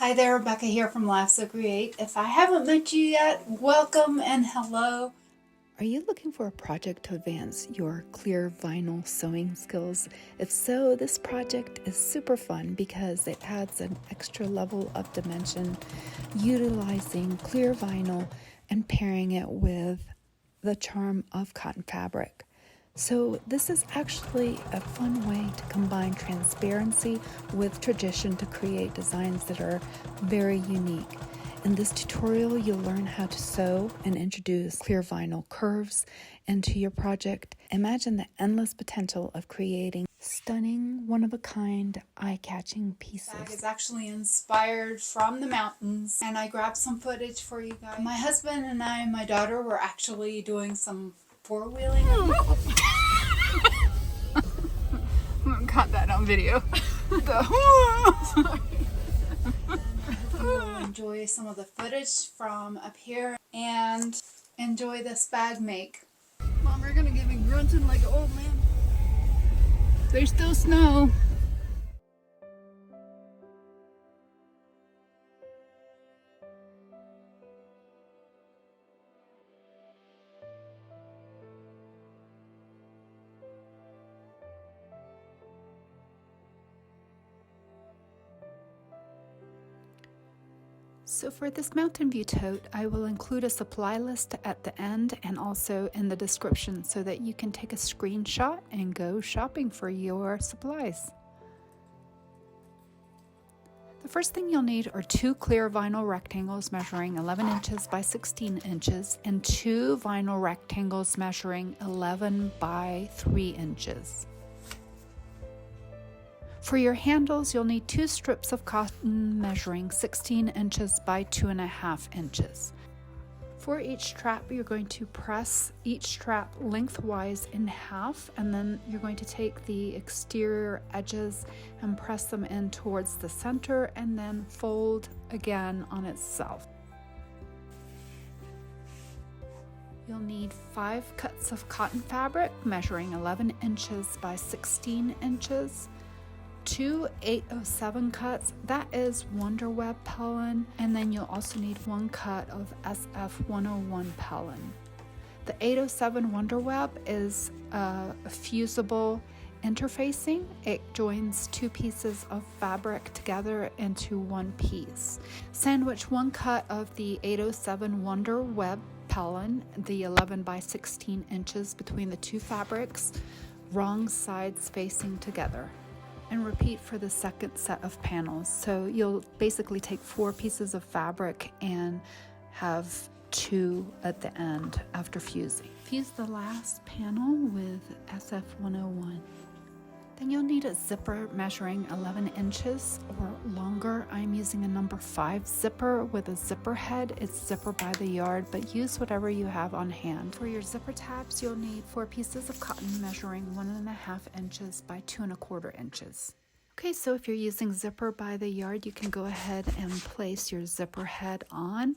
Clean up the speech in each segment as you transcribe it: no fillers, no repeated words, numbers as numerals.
Hi there, Rebecca here from Laugh So Create. If I haven't met you yet, welcome and hello. Are you looking for a project to advance your clear vinyl sewing skills? If so, this project is super fun because it adds an extra level of dimension utilizing clear vinyl and pairing it with the charm of cotton fabric. So this is actually a fun way to combine transparency with tradition to create designs that are very unique. In this tutorial, you'll learn how to sew and introduce clear vinyl curves into your project. Imagine the endless potential of creating stunning, one-of-a-kind, eye-catching pieces. Bag is actually inspired from the mountains, and I grabbed some footage for you guys. My husband and I and my daughter were actually doing some four-wheeling. Got that on video. We'll enjoy some of the footage from up here and enjoy this bag make. Mom, you're gonna get me grunting like an old man. There's still snow. So for this Mountain View tote, I will include a supply list at the end and also in the description so that you can take a screenshot and go shopping for your supplies. The first thing you'll need are 2 clear vinyl rectangles measuring 11 inches by 16 inches and 2 vinyl rectangles measuring 11 by 3 inches. For your handles, you'll need 2 strips of cotton measuring 16 inches by 2.5 inches. For each strap, you're going to press each strap lengthwise in half, and then you're going to take the exterior edges and press them in towards the center and then fold again on itself. You'll need 5 cuts of cotton fabric measuring 11 inches by 16 inches. 2 807 cuts, that is Wonder Web Pellin, and then you'll also need 1 cut of SF 101 Pellin. The 807 Wonder Web is a fusible interfacing. It joins 2 pieces of fabric together into one piece. Sandwich 1 cut of the 807 Wonder Web Pellin, the 11 by 16 inches between the 2 fabrics, wrong sides facing together. And repeat for the second set of panels. So you'll basically take 4 pieces of fabric and have 2 at the end after fusing. Fuse the last panel with SF101. Then you'll need a zipper measuring 11 inches or longer. I'm using a number 5 zipper with a zipper head. It's zipper by the yard, but use whatever you have on hand. For your zipper tabs, you'll need 4 pieces of cotton measuring 1.5 inches by 2.25 inches. Okay, so if you're using zipper by the yard, you can go ahead and place your zipper head on.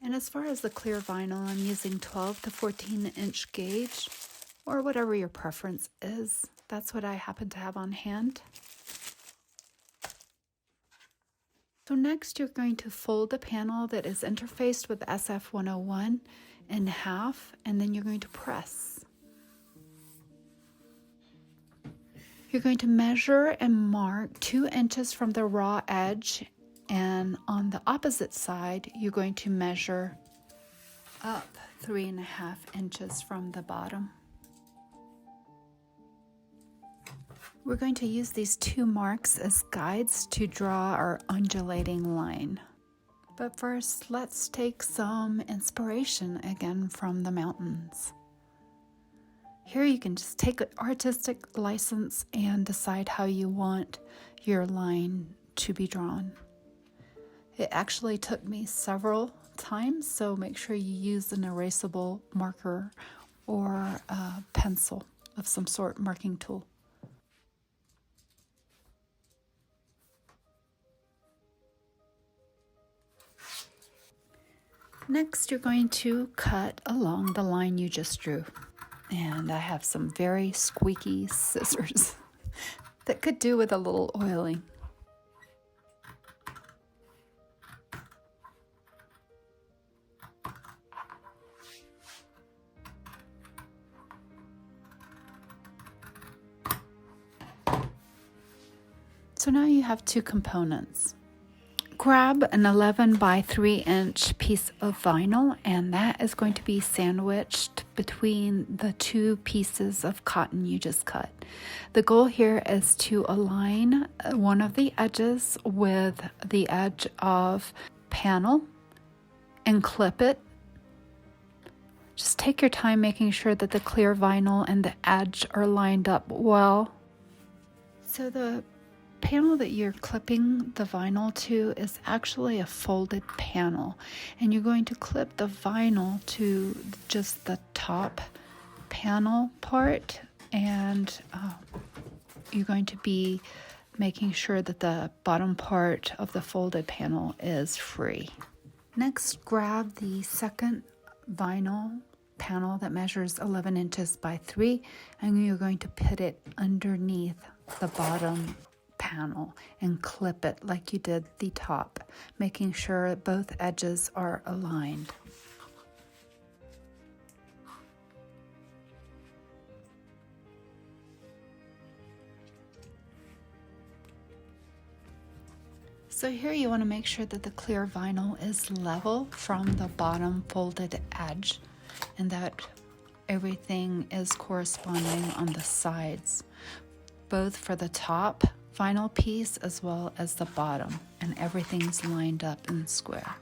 And as far as the clear vinyl, I'm using 12 to 14 inch gauge, or whatever your preference is. That's what I happen to have on hand. So next you're going to fold the panel that is interfaced with SF101 in half, and then you're going to press. You're going to measure and mark 2 inches from the raw edge, and on the opposite side, you're going to measure up 3.5 inches from the bottom. We're going to use these 2 marks as guides to draw our undulating line. But first, let's take some inspiration again from the mountains. Here you can just take an artistic license and decide how you want your line to be drawn. It actually took me several times, so make sure you use an erasable marker or a pencil of some sort, marking tool. Next, you're going to cut along the line you just drew. And I have some very squeaky scissors that could do with a little oiling. So now you have two components. Grab an 11 by 3 inch piece of vinyl, and that is going to be sandwiched between the two pieces of cotton you just cut. The goal here is to align one of the edges with the edge of panel and clip it. Just take your time making sure that the clear vinyl and the edge are lined up well. So the panel that you're clipping the vinyl to is actually a folded panel, and you're going to clip the vinyl to just the top panel part, and you're going to be making sure that the bottom part of the folded panel is free. Next, grab the second vinyl panel that measures 11 inches by 3, and you're going to put it underneath the bottom panel and clip it like you did the top, making sure both edges are aligned. So here you want to make sure that the clear vinyl is level from the bottom folded edge and that everything is corresponding on the sides, both for the top vinyl piece as well as the bottom, and everything's lined up and square.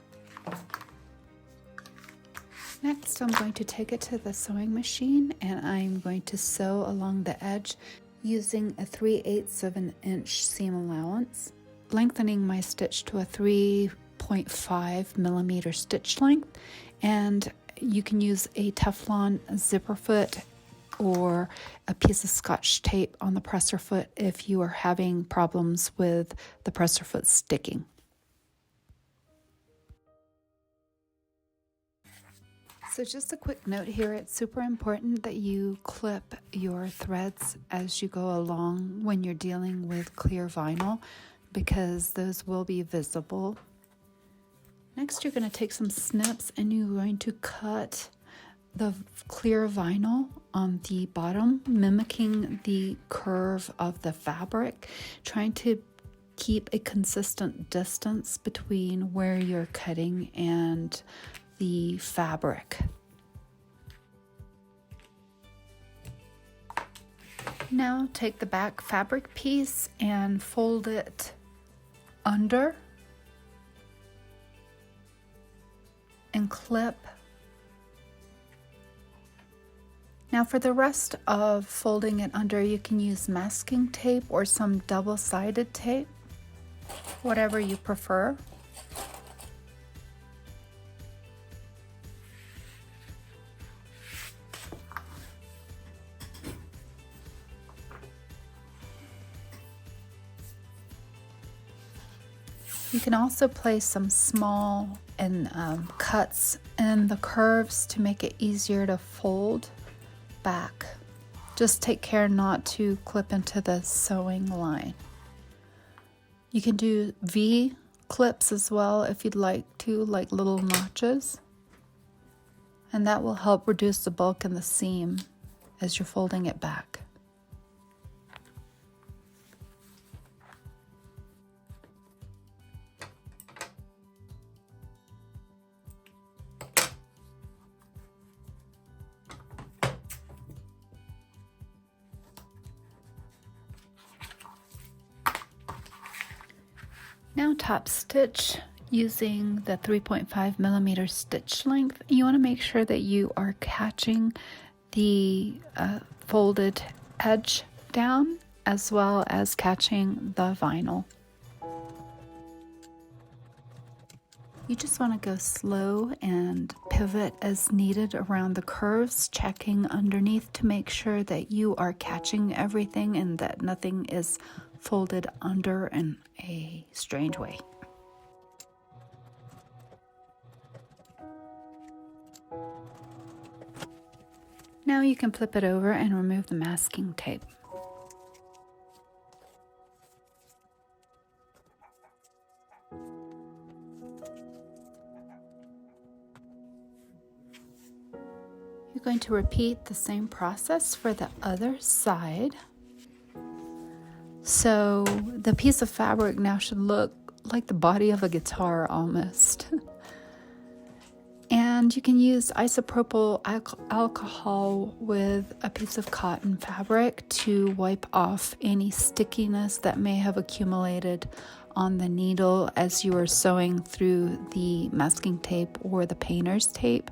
Next, I'm going to take it to the sewing machine and I'm going to sew along the edge using a 3/8 of an inch seam allowance, lengthening my stitch to a 3.5 millimeter stitch length, and you can use a Teflon zipper foot or a piece of Scotch tape on the presser foot if you are having problems with the presser foot sticking. So just a quick note here, it's super important that you clip your threads as you go along when you're dealing with clear vinyl, because those will be visible. Next, you're going to take some snips and you're going to cut the clear vinyl on the bottom, mimicking the curve of the fabric, trying to keep a consistent distance between where you're cutting and the fabric. Now take the back fabric piece and fold it under and clip. Now for the rest of folding it under, you can use masking tape or some double-sided tape, whatever you prefer. You can also place some small cuts in the curves to make it easier to fold back. Just take care not to clip into the sewing line. You can do V clips as well if you'd like to, like little notches, and that will help reduce the bulk in the seam as you're folding it back. Now top stitch using the 3.5 millimeter stitch length. You want to make sure that you are catching the folded edge down as well as catching the vinyl. You just want to go slow and pivot as needed around the curves, checking underneath to make sure that you are catching everything and that nothing is folded under in a strange way. Now you can flip it over and remove the masking tape. You're going to repeat the same process for the other side. So the piece of fabric now should look like the body of a guitar almost. And you can use isopropyl alcohol with a piece of cotton fabric to wipe off any stickiness that may have accumulated on the needle as you are sewing through the masking tape or the painter's tape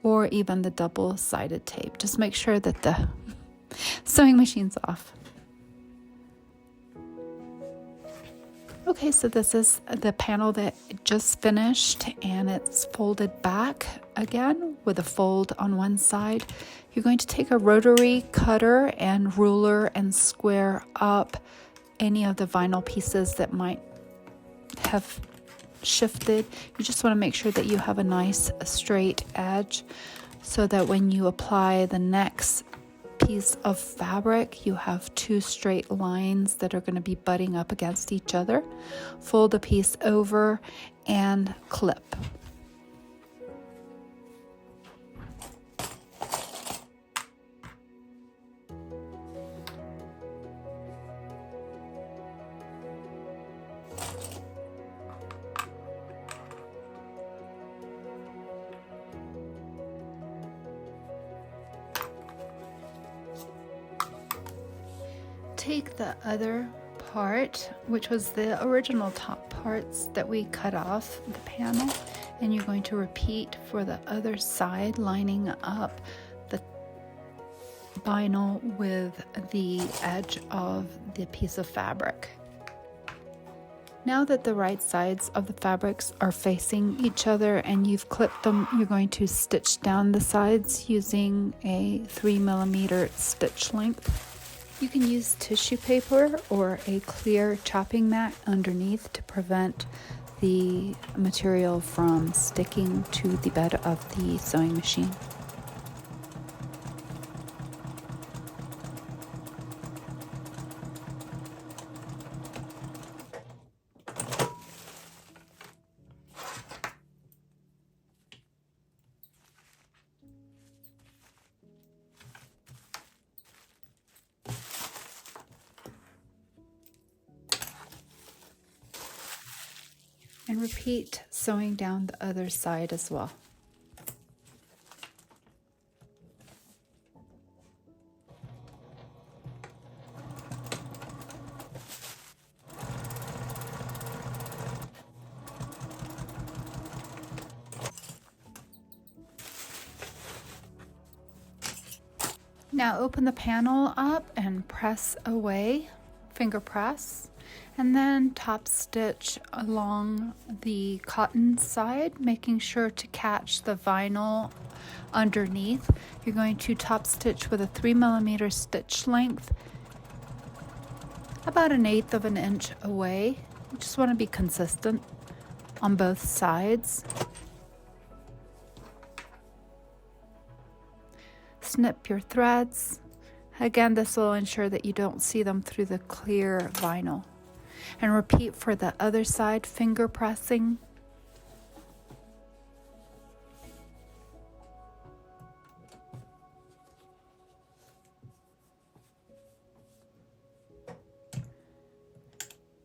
or even the double-sided tape. Just make sure that the sewing machine's off. Okay, so this is the panel that just finished, and it's folded back again with a fold on one side. You're going to take a rotary cutter and ruler and square up any of the vinyl pieces that might have shifted. You just want to make sure that you have a nice straight edge so that when you apply the next piece of fabric, you have two straight lines that are going to be butting up against each other. Fold the piece over and clip. Take the other part, which was the original top parts that we cut off the panel, and you're going to repeat for the other side, lining up the vinyl with the edge of the piece of fabric. Now that the right sides of the fabrics are facing each other and you've clipped them, you're going to stitch down the sides using a 3mm stitch length. You can use tissue paper or a clear chopping mat underneath to prevent the material from sticking to the bed of the sewing machine. And repeat sewing down the other side as well. Now open the panel up and press away, finger press. And then top stitch along the cotton side, making sure to catch the vinyl underneath. You're going to top stitch with a 3mm stitch length, about 1/8 of an inch away. You just want to be consistent on both sides. Snip your threads. Again, this will ensure that you don't see them through the clear vinyl. And repeat for the other side, finger pressing.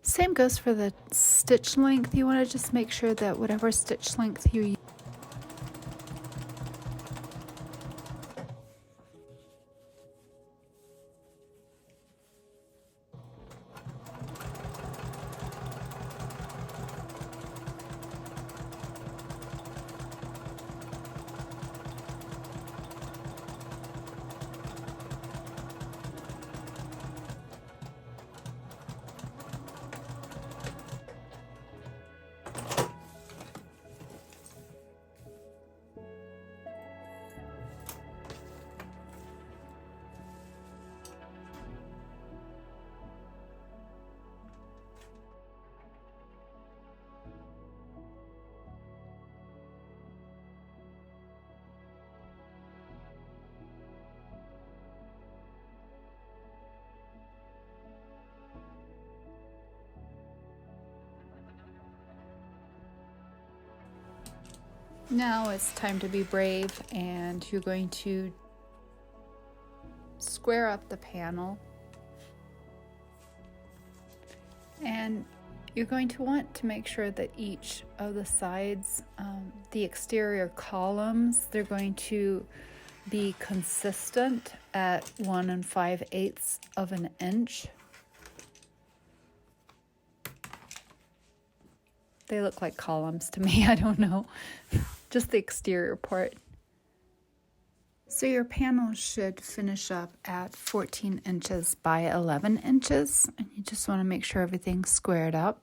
Same goes for the stitch length. You want to just make sure that whatever stitch length you use, Now it's time to be brave, and you're going to square up the panel, and you're going to want to make sure that each of the sides, the exterior columns, they're going to be consistent at 1 5/8 of an inch. They look like columns to me, I don't know. Just the exterior part. So your panel should finish up at 14 inches by 11 inches, and you just want to make sure everything's squared up.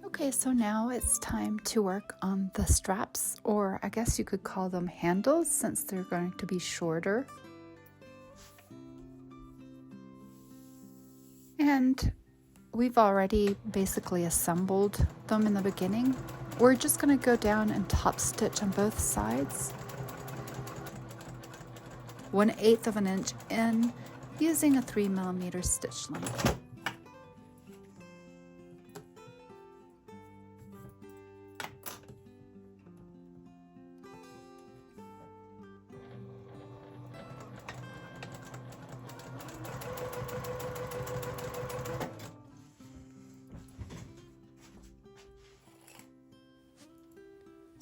Okay, so now it's time to work on the straps, or I guess you could call them handles since they're going to be shorter. And we've already basically assembled them in the beginning. We're just going to go down and top stitch on both sides, 1/8 of an inch in, using a 3mm stitch length.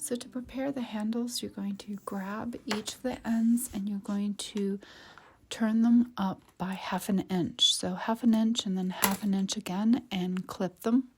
So to prepare the handles, you're going to grab each of the ends and you're going to turn them up by 1/2 inch. So 1/2 inch and then 1/2 inch again, and clip them.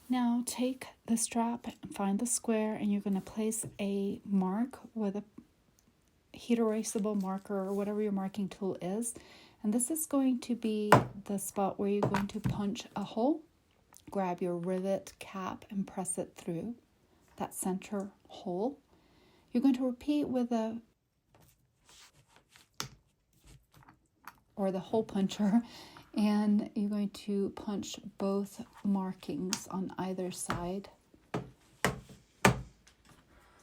Now take the strap and find the square, and you're going to place a mark with a heat erasable marker or whatever your marking tool is. And this is going to be the spot where you're going to punch a hole. grab your rivet cap and press it through that center hole. You're going to repeat with the hole puncher, and you're going to punch both markings on either side.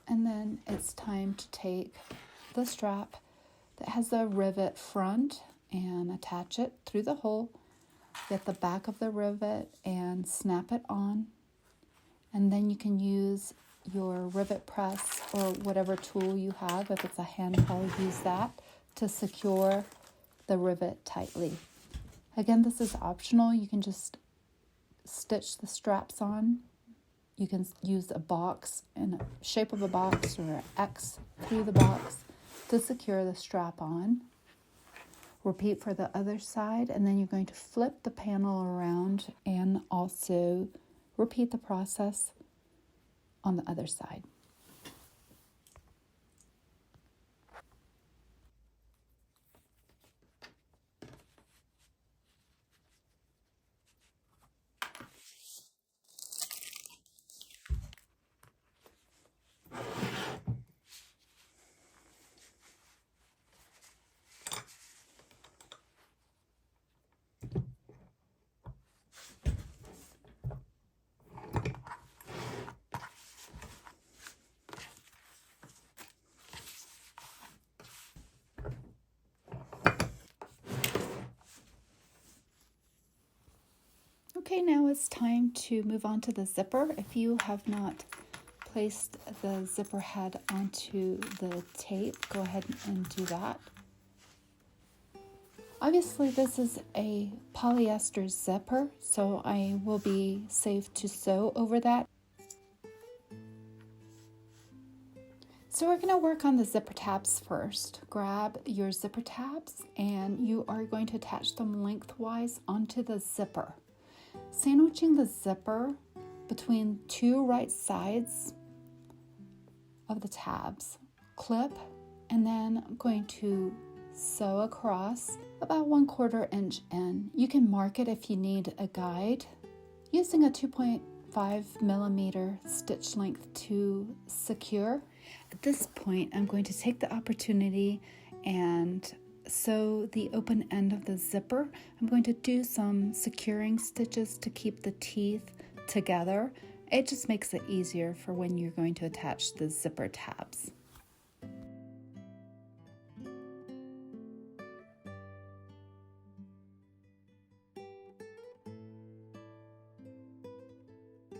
And then it's time to take the strap that has the rivet front and attach it through the hole. Get the back of the rivet and snap it on. And then you can use your rivet press or whatever tool you have. If it's a handheld, use that to secure the rivet tightly. Again, this is optional. You can just stitch the straps on. You can use a box in the shape of a box or an X through the box to secure the strap on. Repeat for the other side, and then you're going to flip the panel around and also repeat the process on the other side. Okay, now it's time to move on to the zipper. If you have not placed the zipper head onto the tape, go ahead and do that. Obviously, this is a polyester zipper, so I will be safe to sew over that. So we're going to work on the zipper tabs first. Grab your zipper tabs and you are going to attach them lengthwise onto the zipper. Sandwiching the zipper between two right sides of the tabs. Clip, and then I'm going to sew across about 1/4 inch in. You can mark it if you need a guide using a 2.5 millimeter stitch length to secure. At this point, I'm going to take the opportunity and sew the open end of the zipper. I'm going to do some securing stitches to keep the teeth together. It just makes it easier for when you're going to attach the zipper tabs.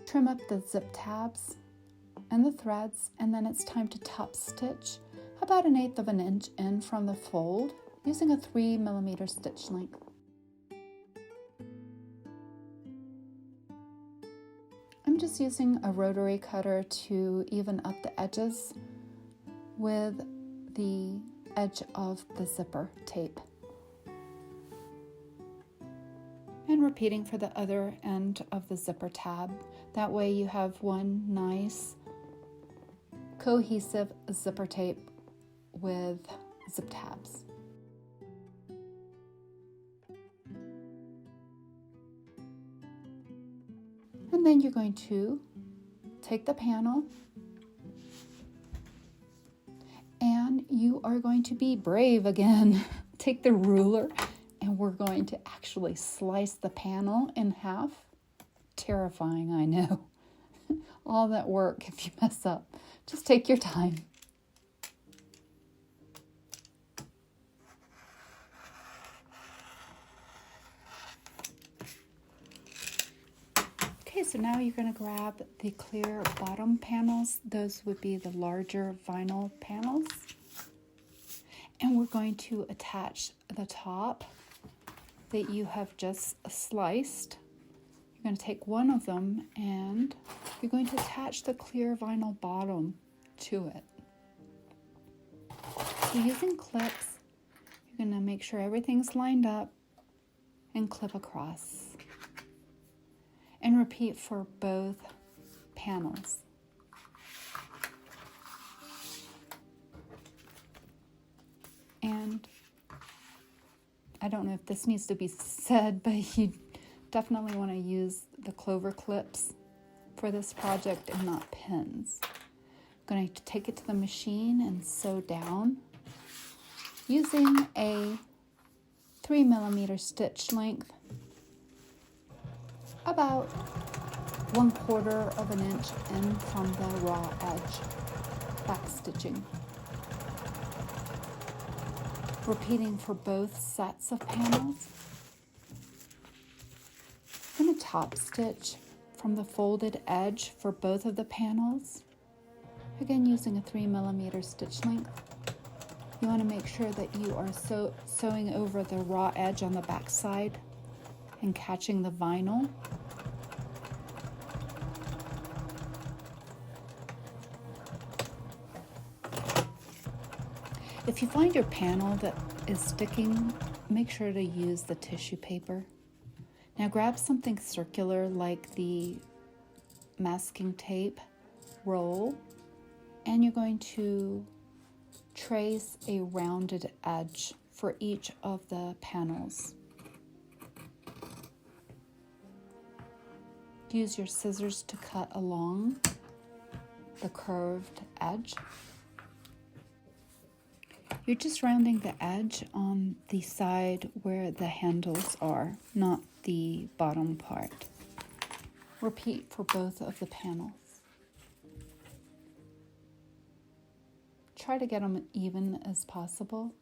Trim up the zip tabs and the threads, and then it's time to top stitch about 1/8 of an inch in from the fold using a 3 millimeter stitch length. I'm just using a rotary cutter to even up the edges with the edge of the zipper tape. And repeating for the other end of the zipper tab. That way you have one nice cohesive zipper tape with zip tabs. And then you're going to take the panel and you are going to be brave again. Take the ruler and we're going to actually slice the panel in half. Terrifying, I know. All that work if you mess up. Just take your time. Okay, so now you're going to grab the clear bottom panels. Those would be the larger vinyl panels. And we're going to attach the top that you have just sliced. You're going to take one of them and you're going to attach the clear vinyl bottom to it. So using clips, you're going to make sure everything's lined up and clip across. And repeat for both panels. And I don't know if this needs to be said, but you definitely want to use the clover clips for this project and not pins. I'm going to take it to the machine and sew down using a 3mm stitch length, about 1/4 of an inch in from the raw edge, back stitching. Repeating for both sets of panels. I'm going to top stitch from the folded edge for both of the panels, again using a 3mm stitch length. You want to make sure that you are sewing over the raw edge on the back side and catching the vinyl. If you find your panel that is sticking, make sure to use the tissue paper. Now grab something circular like the masking tape roll, and you're going to trace a rounded edge for each of the panels. Use your scissors to cut along the curved edge. You're just rounding the edge on the side where the handles are, not the bottom part. Repeat for both of the panels. Try to get them even as possible.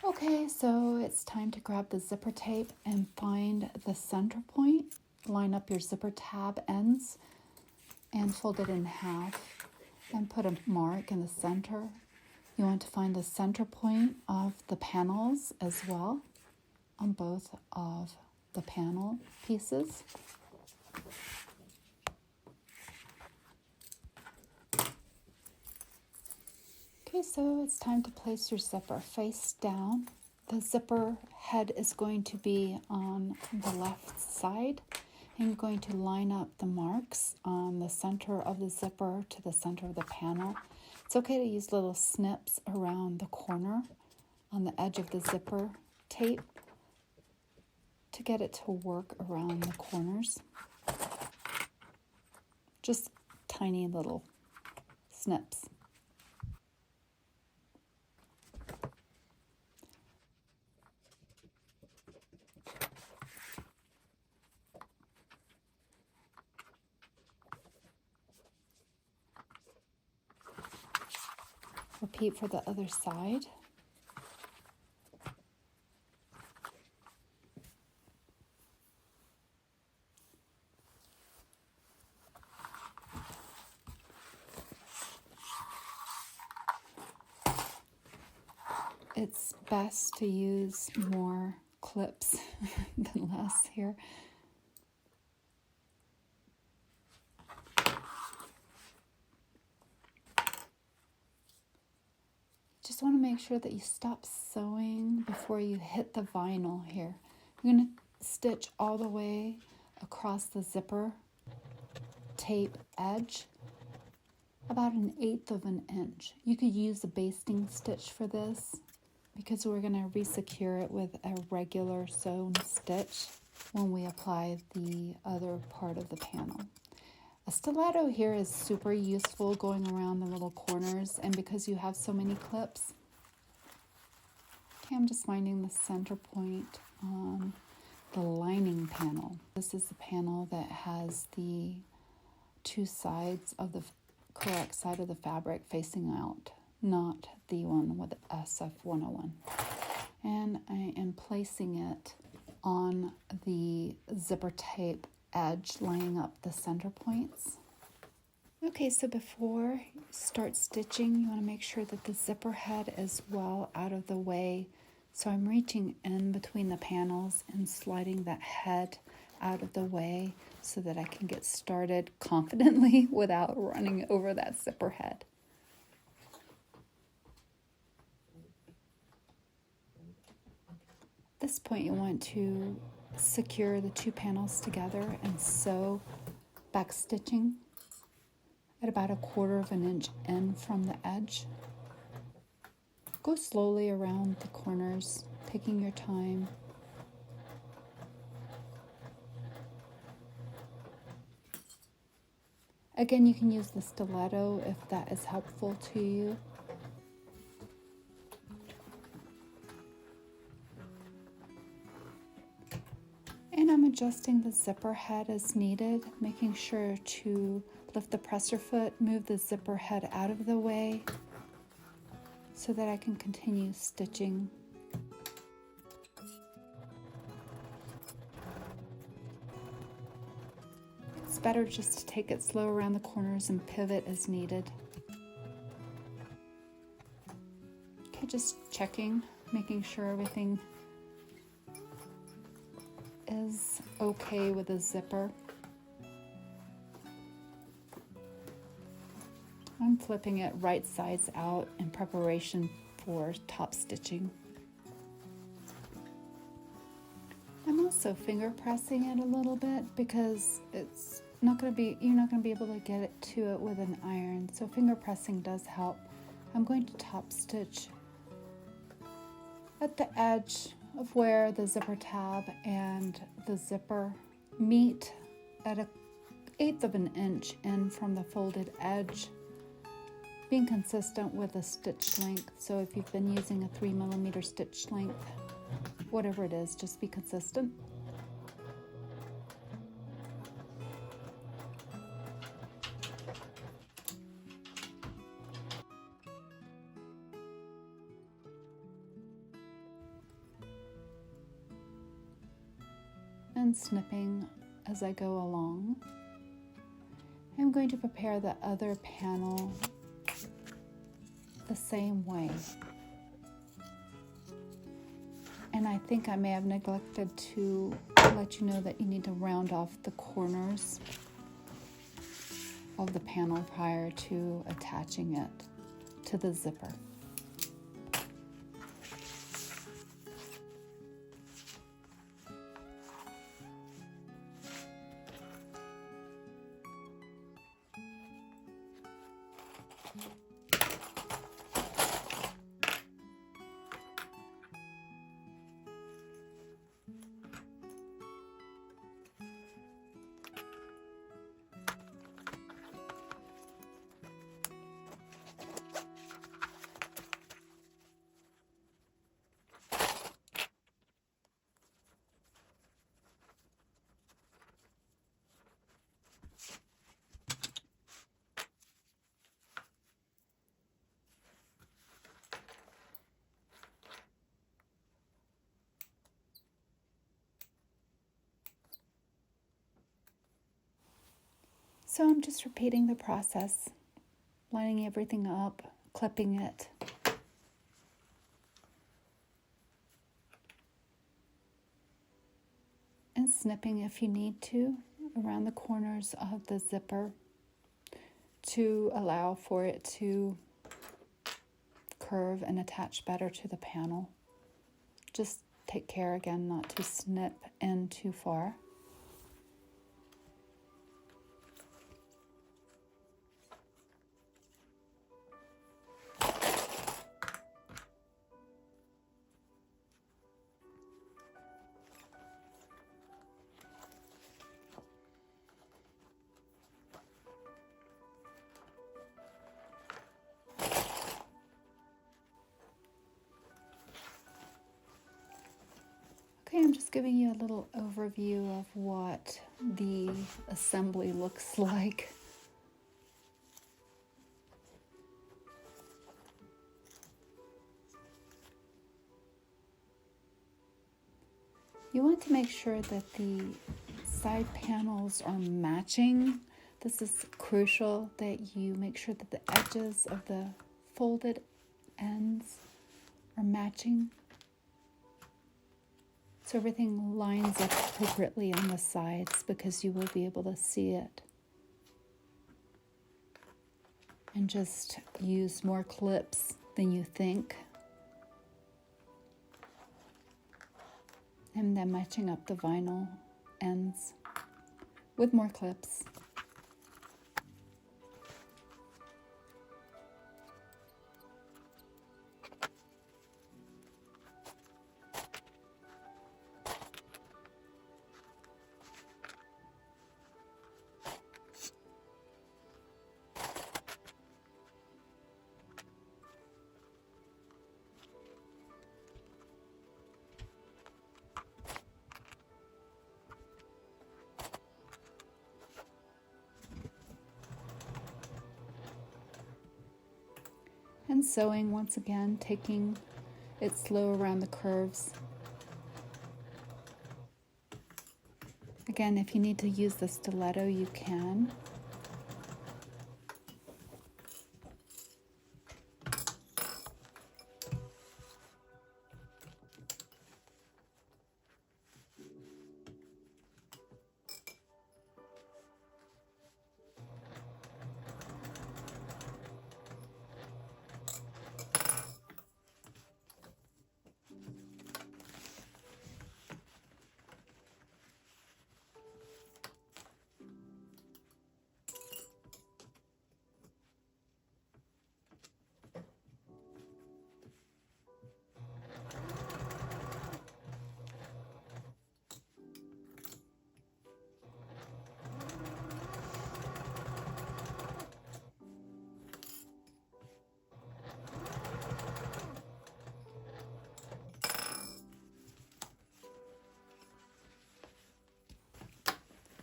Okay, so it's time to grab the zipper tape and find the center point. Line up your zipper tab ends and fold it in half and put a mark in the center. You want to find the center point of the panels as well on both of the panel pieces. Okay, so it's time to place your zipper face down. The zipper head is going to be on the left side, and you're going to line up the marks on the center of the zipper to the center of the panel. It's okay to use little snips around the corner on the edge of the zipper tape to get it to work around the corners. Just tiny little snips. Repeat for the other side. It's best to use more clips than less here. Just want to make sure that you stop sewing before you hit the vinyl here. You're going to stitch all the way across the zipper tape edge, about 1/8 of an inch. You could use a basting stitch for this because we're going to resecure it with a regular sewn stitch when we apply the other part of the panel. A stiletto here is super useful going around the little corners, and because you have so many clips. Okay, I'm just finding the center point on the lining panel. This is the panel that has the two sides of the correct side of the fabric facing out, not the one with SF101. And I am placing it on the zipper tape edge, lining up the center points. Okay, so before you start stitching, you want to make sure that the zipper head is well out of the way. So I'm reaching in between the panels and sliding that head out of the way so that I can get started confidently without running over that zipper head. At this point, you want to secure the two panels together and sew back stitching at about 1/4 of an inch in from the edge. Go slowly around the corners, taking your time. Again, you can use the stiletto if that is helpful to you. And I'm adjusting the zipper head as needed, making sure to lift the presser foot, move the zipper head out of the way so that I can continue stitching. It's better just to take it slow around the corners and pivot as needed. Okay, just checking, making sure everything is okay with the zipper. I'm flipping it right sides out in preparation for top stitching. I'm also finger pressing it a little bit because you're not going to be able to get it to it with an iron. So finger pressing does help. I'm going to top stitch at the edge of where the zipper tab and the zipper meet at 1/8 of an inch in from the folded edge, being consistent with the stitch length. So if you've been using a 3mm stitch length, whatever it is, just be consistent. And snipping as I go along. I'm going to prepare the other panel the same way. And I think I may have neglected to let you know that you need to round off the corners of the panel prior to attaching it to the zipper. So I'm just repeating the process, lining everything up, clipping it. And snipping if you need to around the corners of the zipper to allow for it to curve and attach better to the panel. Just take care again not to snip in too far. Okay, I'm just giving you a little overview of what the assembly looks like. You want to make sure that the side panels are matching. This is crucial that you make sure that the edges of the folded ends are matching, so everything lines up appropriately on the sides, because you will be able to see it. And just use more clips than you think. And then matching up the vinyl ends with more clips. sewing once again, taking it slow around the curves. Again, if you need to use the stiletto, you can.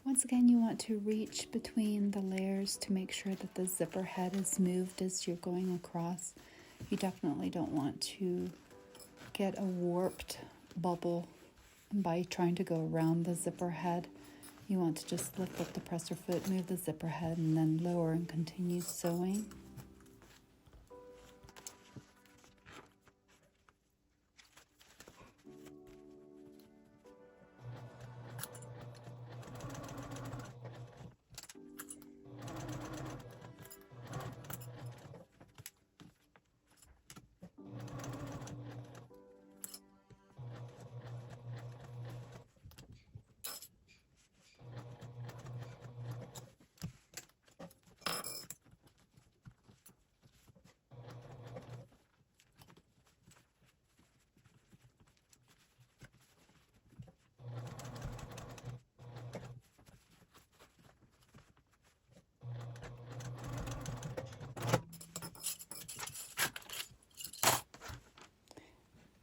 Once again, you want to reach between the layers to make sure that the zipper head is moved as you're going across. You definitely don't want to get a warped bubble by trying to go around the zipper head. You want to just lift up the presser foot, move the zipper head, and then lower and continue sewing.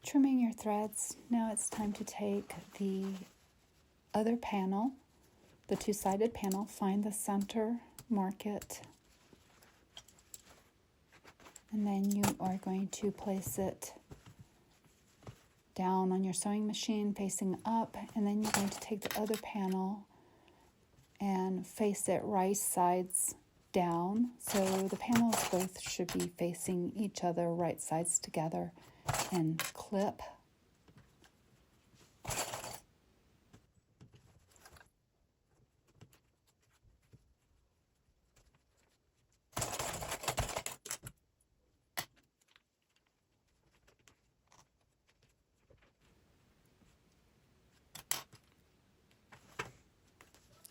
Trimming your threads, now it's time to take the other panel, the two-sided panel, find the center, mark it, and then you are going to place it down on your sewing machine facing up, and then you're going to take the other panel and face it right sides down. So the panels both should be facing each other, right sides together, and clip.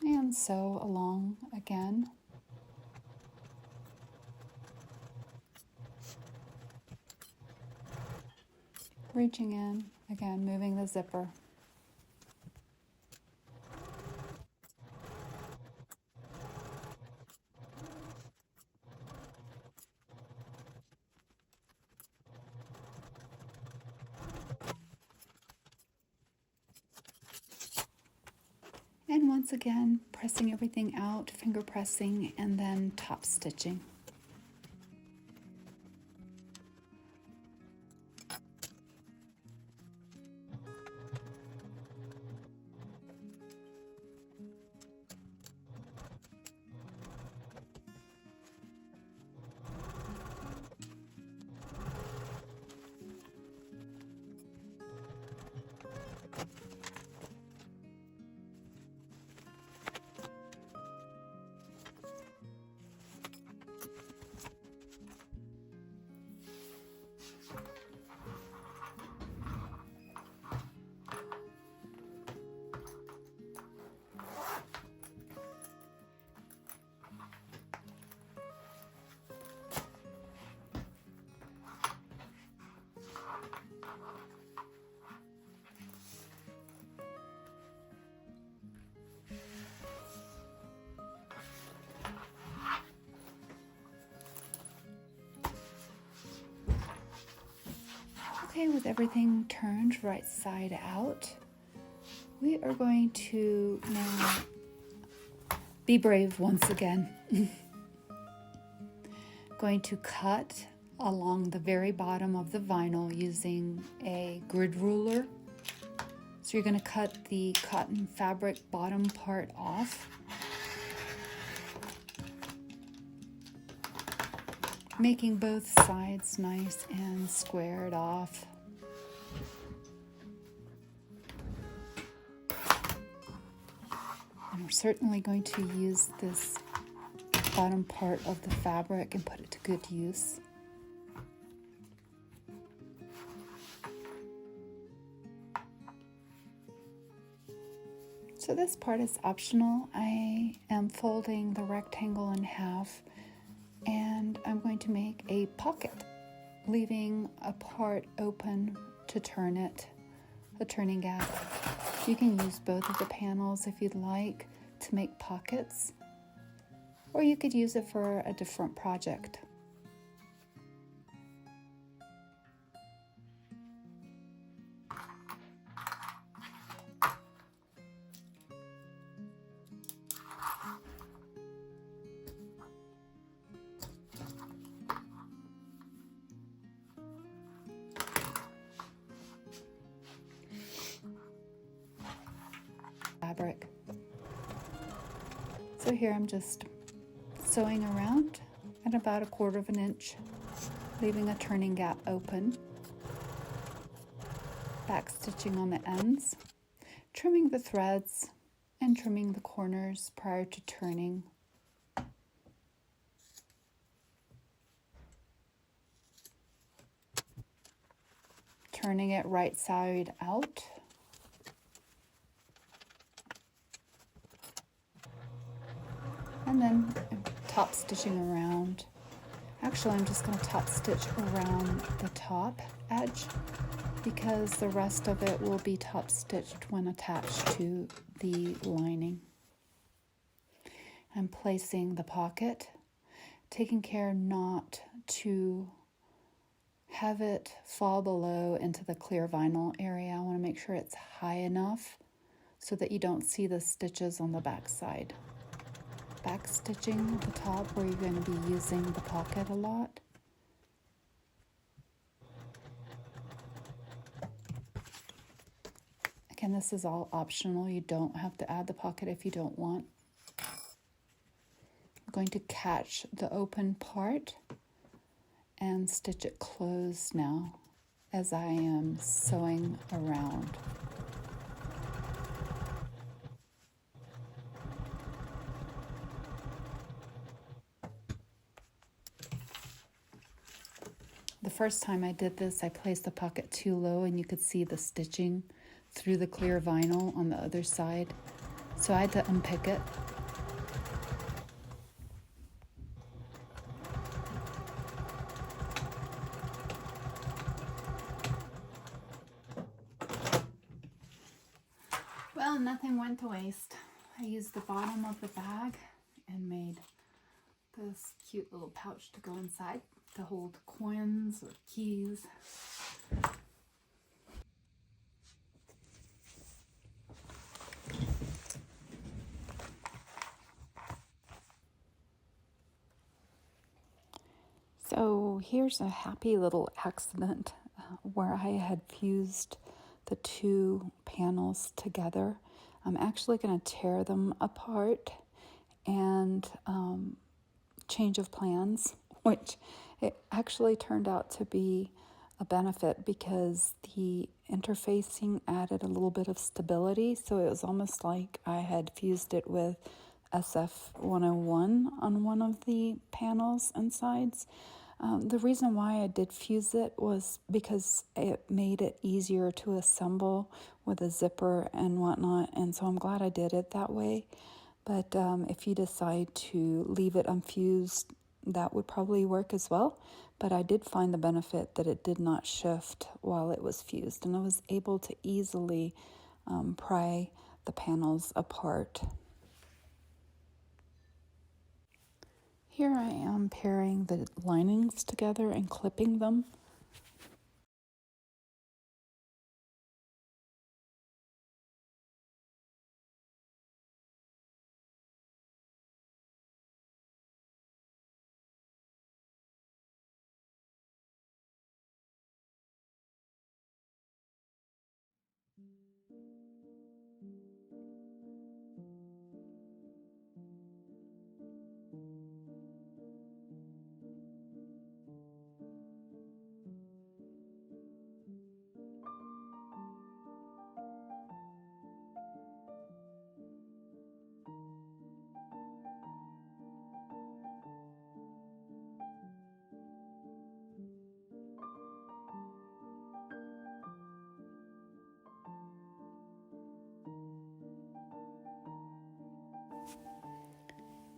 And sew along again. Reaching in, again, moving the zipper. And once again, pressing everything out, finger pressing, and then top stitching. Okay, with everything turned right side out, we are going to now be brave once again. Going to cut along the very bottom of the vinyl using a grid ruler. So you're going to cut the cotton fabric bottom part off, making both sides nice and squared off. And we're certainly going to use this bottom part of the fabric and put it to good use. So this part is optional. I am folding the rectangle in half and I'm going to make a pocket, leaving a part open to turn it, a turning gap. You can use both of the panels if you'd like to make pockets, or you could use it for a different project. Fabric. So here I'm just sewing around at about 1/4 inch, leaving a turning gap open, back stitching on the ends, trimming the threads and trimming the corners prior to turning. Turning it right side out. And then top stitching around. Actually, I'm just going to top stitch around the top edge because the rest of it will be top stitched when attached to the lining. I'm placing the pocket, taking care not to have it fall below into the clear vinyl area. I want to make sure it's high enough so that you don't see the stitches on the back side. Back stitching the top where you're going to be using the pocket a lot. Again, this is all optional. You don't have to add the pocket if you don't want. I'm going to catch the open part and stitch it closed now as I am sewing around. The first time I did this, I placed the pocket too low and you could see the stitching through the clear vinyl on the other side. So I had to unpick it. Well, nothing went to waste. I used the bottom of the bag and made this cute little pouch to go inside to hold coins or keys. So here's a happy little accident where I had fused the two panels together. I'm actually going to tear them apart and change of plans, which it actually turned out to be a benefit because the interfacing added a little bit of stability. So it was almost like I had fused it with SF101 on one of the panels and sides. The reason why I did fuse it was because it made it easier to assemble with a zipper and whatnot, and so I'm glad I did it that way. But if you decide to leave it unfused, that would probably work as well. But I did find the benefit that it did not shift while it was fused, and I was able to easily pry the panels apart. Here I am pairing the linings together and clipping them.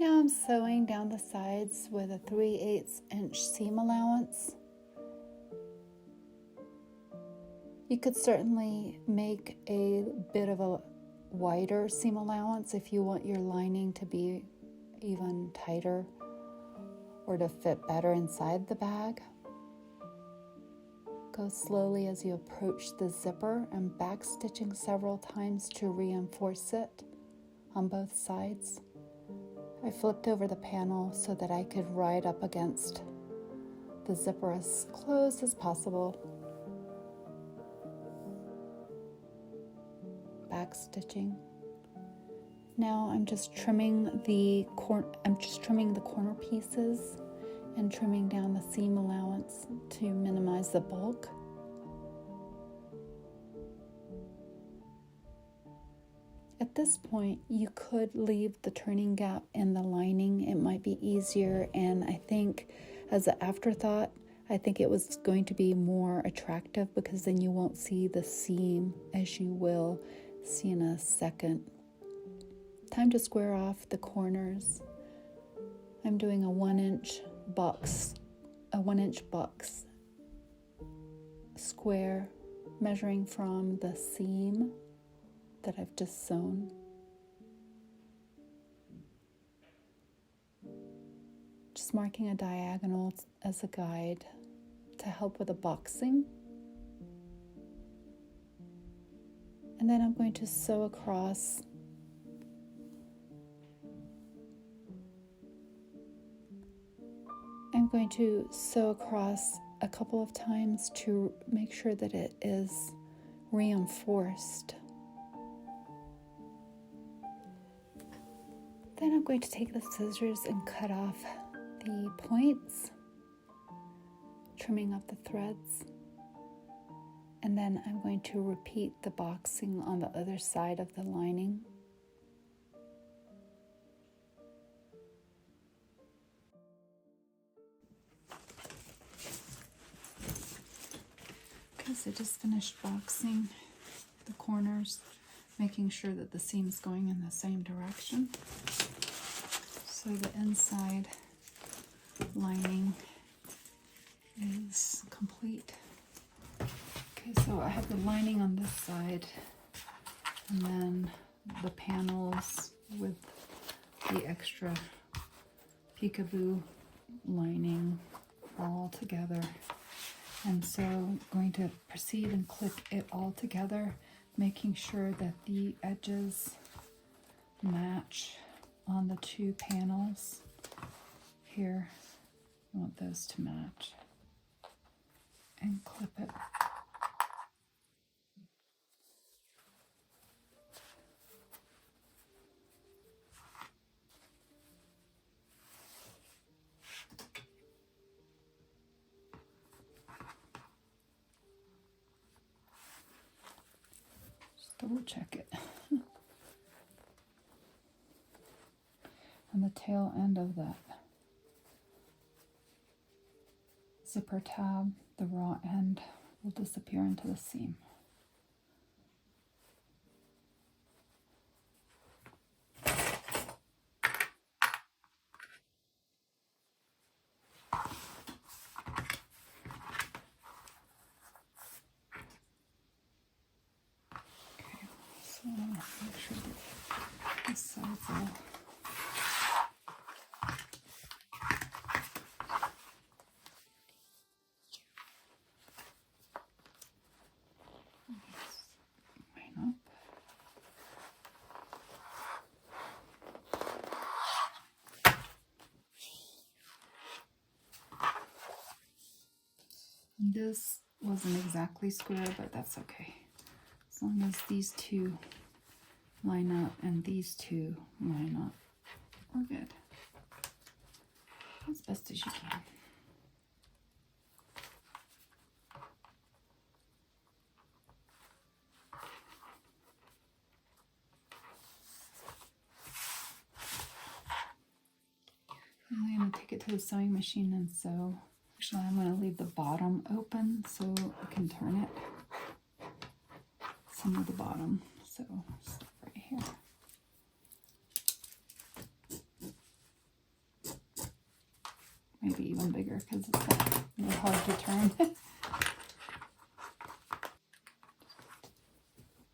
Now I'm sewing down the sides with a 3/8 inch seam allowance. You could certainly make a bit of a wider seam allowance if you want your lining to be even tighter or to fit better inside the bag. Go slowly as you approach the zipper and back stitching several times to reinforce it on both sides. I flipped over the panel so that I could ride up against the zipper as close as possible. Back stitching. Now I'm just trimming the corner pieces and trimming down the seam allowance to minimize the bulk. At this point, you could leave the turning gap in the lining. It might be easier, and I think as an afterthought, I think it was going to be more attractive because then you won't see the seam as you will see in a second. Time to square off the corners. I'm doing a 1-inch box square, measuring from the seam that I've just sewn. Just marking a diagonal as a guide to help with the boxing. And then I'm going to sew across. I'm going to sew across a couple of times to make sure that it is reinforced. Then I'm going to take the scissors and cut off the points, trimming up the threads. And then I'm going to repeat the boxing on the other side of the lining. Okay, so just finished boxing the corners, making sure that the seam is going in the same direction. So the inside lining is complete. Okay, so I have the lining on this side, and then the panels with the extra peekaboo lining all together. And so I'm going to proceed and click it all together, making sure that the edges match on the two panels here. I want those to match. And clip it. Just double check it. On the tail end of that zipper tab, the raw end will disappear into the seam. Okay, so make sure that this side's all line up. This wasn't exactly square, but that's okay. As long as these two line up and these two line up, we're good. As best as you can. I'm going to take it to the sewing machine and sew. Actually, I'm going to leave the bottom open so I can turn it. Some of the bottom, so start right here. because it's really hard to turn.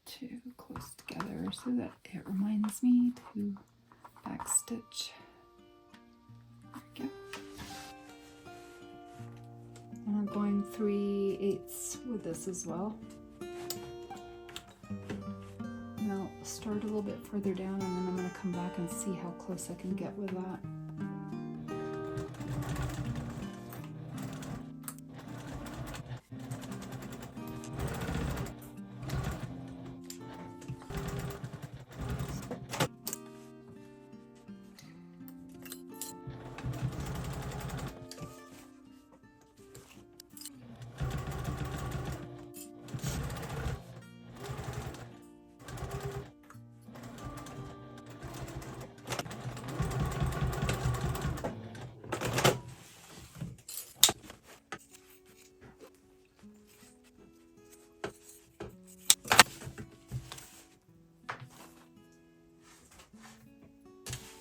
Too close together so that it reminds me to backstitch. There we go. And I'm going 3/8 with this as well. And I'll start a little bit further down, and then I'm going to come back and see how close I can get with that.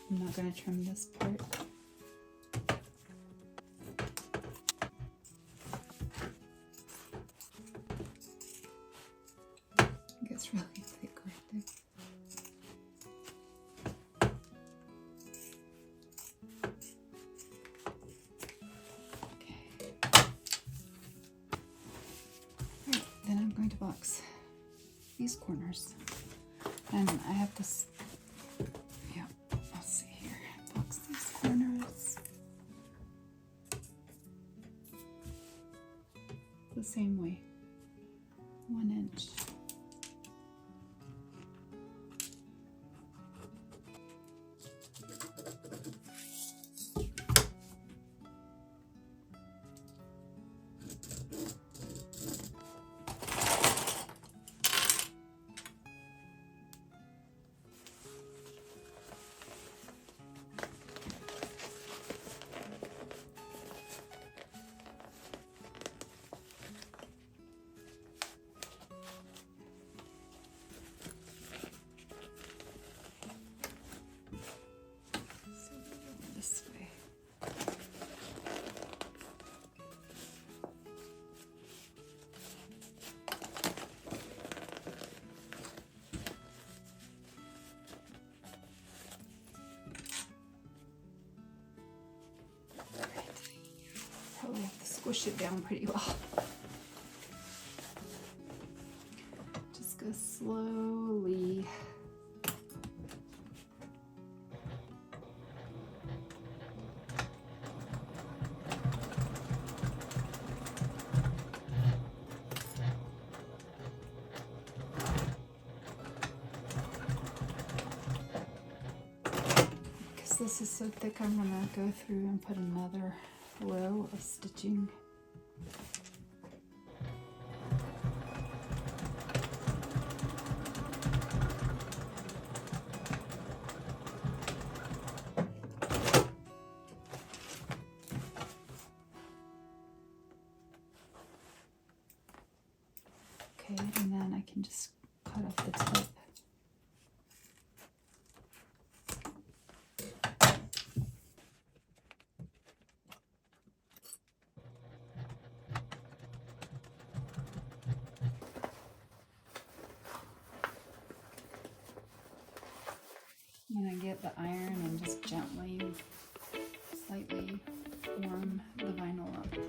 I'm not going to trim this part. It gets really thick right there. Okay. Right, then I'm going to box these corners. And I have this, yeah, let's see here. Box these corners the same way. 1 inch. This way. Probably have to squish it down pretty well. Just go slowly. Because this is so thick, I'm gonna go through and put another row of stitching. Okay, and then I can just cut off the tip. I'm gonna get the iron and just gently, slightly warm the vinyl up.